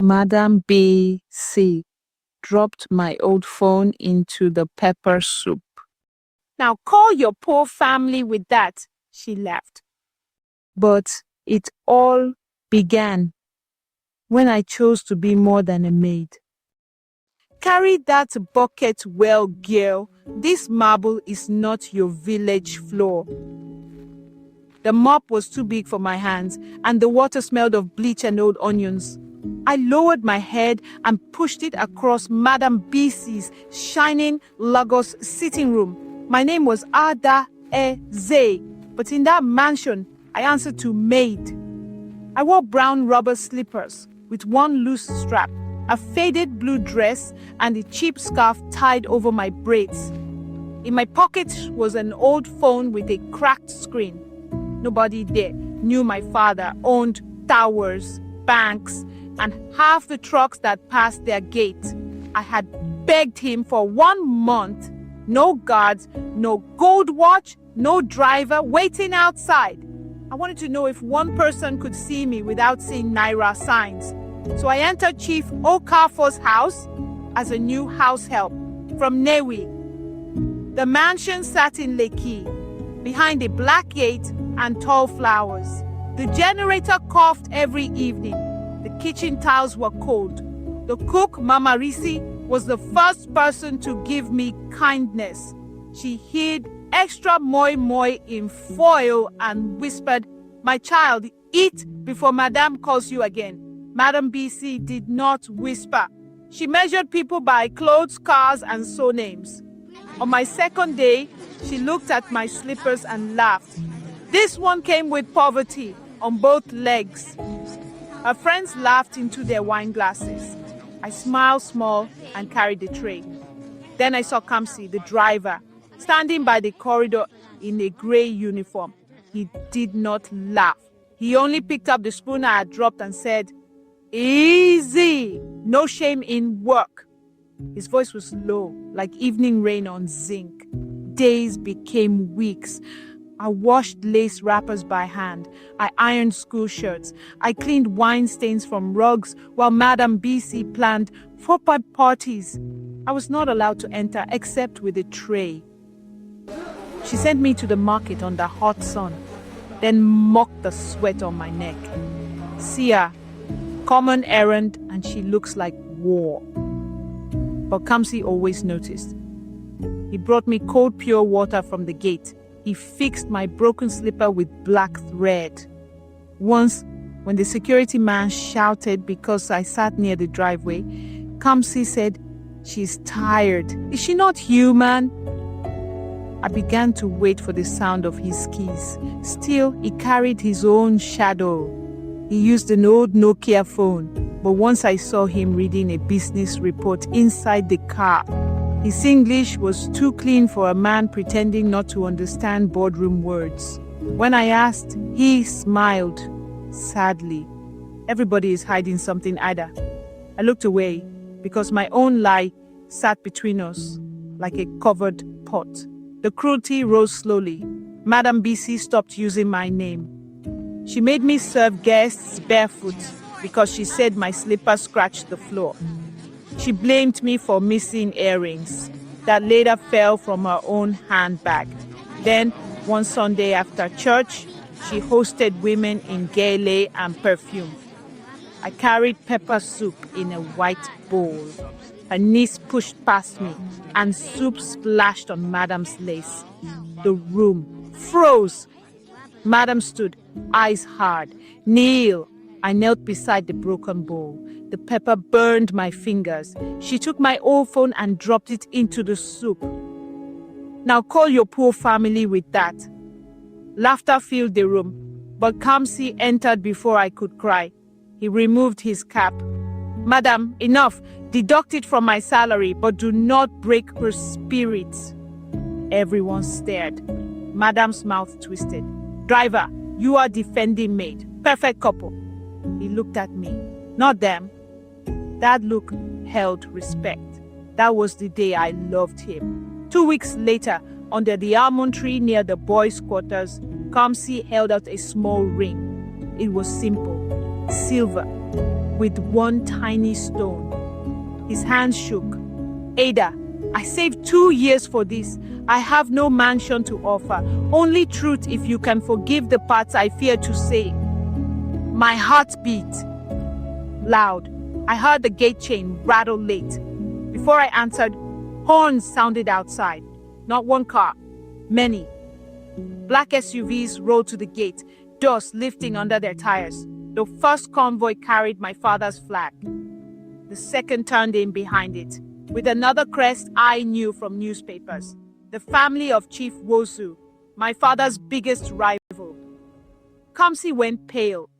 Madam B.C. dropped my old phone into the pepper soup. Now call your poor family with that, she laughed. But it all began when I chose to be more than a maid. Carry that bucket well, girl. This marble is not your village floor. The mop was too big for my hands, and the water smelled of bleach and old onions. I lowered my head and pushed it across Madam B.C.'s shining Lagos sitting room. My name was Adaeze, but in that mansion, I answered to maid. I wore brown rubber slippers with one loose strap, a faded blue dress, and a cheap scarf tied over my braids. In my pocket was an old phone with a cracked screen. Nobody there knew my father owned towers, banks, and half the trucks that passed their gate. I had begged him for 1 month. No guards, no gold watch, no driver waiting outside. I wanted to know if one person could see me without seeing Naira signs. So I entered Chief Okafor's house as a new house help from Newi. The mansion sat in Lekki, behind a black gate and tall flowers. The generator coughed every evening. The kitchen tiles were cold. The cook, Mama Risi, was the first person to give me kindness. She hid extra moi moi in foil and whispered, "My child, eat before Madame calls you again." Madam B.C. did not whisper. She measured people by clothes, cars, and surnames. On my second day, she looked at my slippers and laughed. This one came with poverty on both legs. Her friends laughed into their wine glasses. I smiled small and carried the tray. Then I saw Kamsi, the driver, standing by the corridor in a gray uniform. He did not laugh. He only picked up the spoon I had dropped and said, "Easy, no shame in work." His voice was low, like evening rain on zinc. Days became weeks. I washed lace wrappers by hand. I ironed school shirts. I cleaned wine stains from rugs while Madam B.C. planned 4-pipe parties. I was not allowed to enter except with a tray. She sent me to the market under hot sun, then mocked the sweat on my neck. See her, common errand, and she looks like war. But Kamsi always noticed. He brought me cold pure water from the gate. He fixed my broken slipper with black thread. Once, when the security man shouted because I sat near the driveway, Kamsi said, "She's tired. Is she not human?" I began to wait for the sound of his keys. Still, he carried his own shadow. He used an old Nokia phone, but once I saw him reading a business report inside the car. His English was too clean for a man pretending not to understand boardroom words. When I asked, he smiled sadly. Everybody is hiding something, Ada. I looked away because my own lie sat between us like a covered pot. The cruelty rose slowly. Madam B.C. stopped using my name. She made me serve guests barefoot because she said my slippers scratched the floor. She blamed me for missing earrings that later fell from her own handbag. Then, one Sunday after church, she hosted women in gele and perfume. I carried pepper soup in a white bowl. Her niece pushed past me, and soup splashed on Madam's lace. The room froze. Madam stood, eyes hard. "Kneel." I knelt beside the broken bowl. The pepper burned my fingers. She took my old phone and dropped it into the soup. "Now call your poor family with that." Laughter filled the room, but Kamsi entered before I could cry. He removed his cap. "Madam, enough. Deduct it from my salary, but do not break her spirit." Everyone stared. Madam's mouth twisted. "Driver, you are defending maid. Perfect couple." He looked at me, not them. That look held respect. That was the day I loved him. 2 weeks later, under the almond tree near the boys' quarters, Kamsi held out a small ring. It was simple, silver. with one tiny stone. His hands shook. Ada, I saved 2 years for this. I have no mansion to offer. Only truth if you can forgive the parts I fear to say. My heart beat loud. I heard the gate chain rattle late. Before I answered, horns sounded outside. Not one car, many. Black SUVs rolled to the gate, dust lifting under their tires. The first convoy carried my father's flag. The second turned in behind it, with another crest I knew from newspapers. The family of Chief Wosu, my father's biggest rival. Kamsi went pale,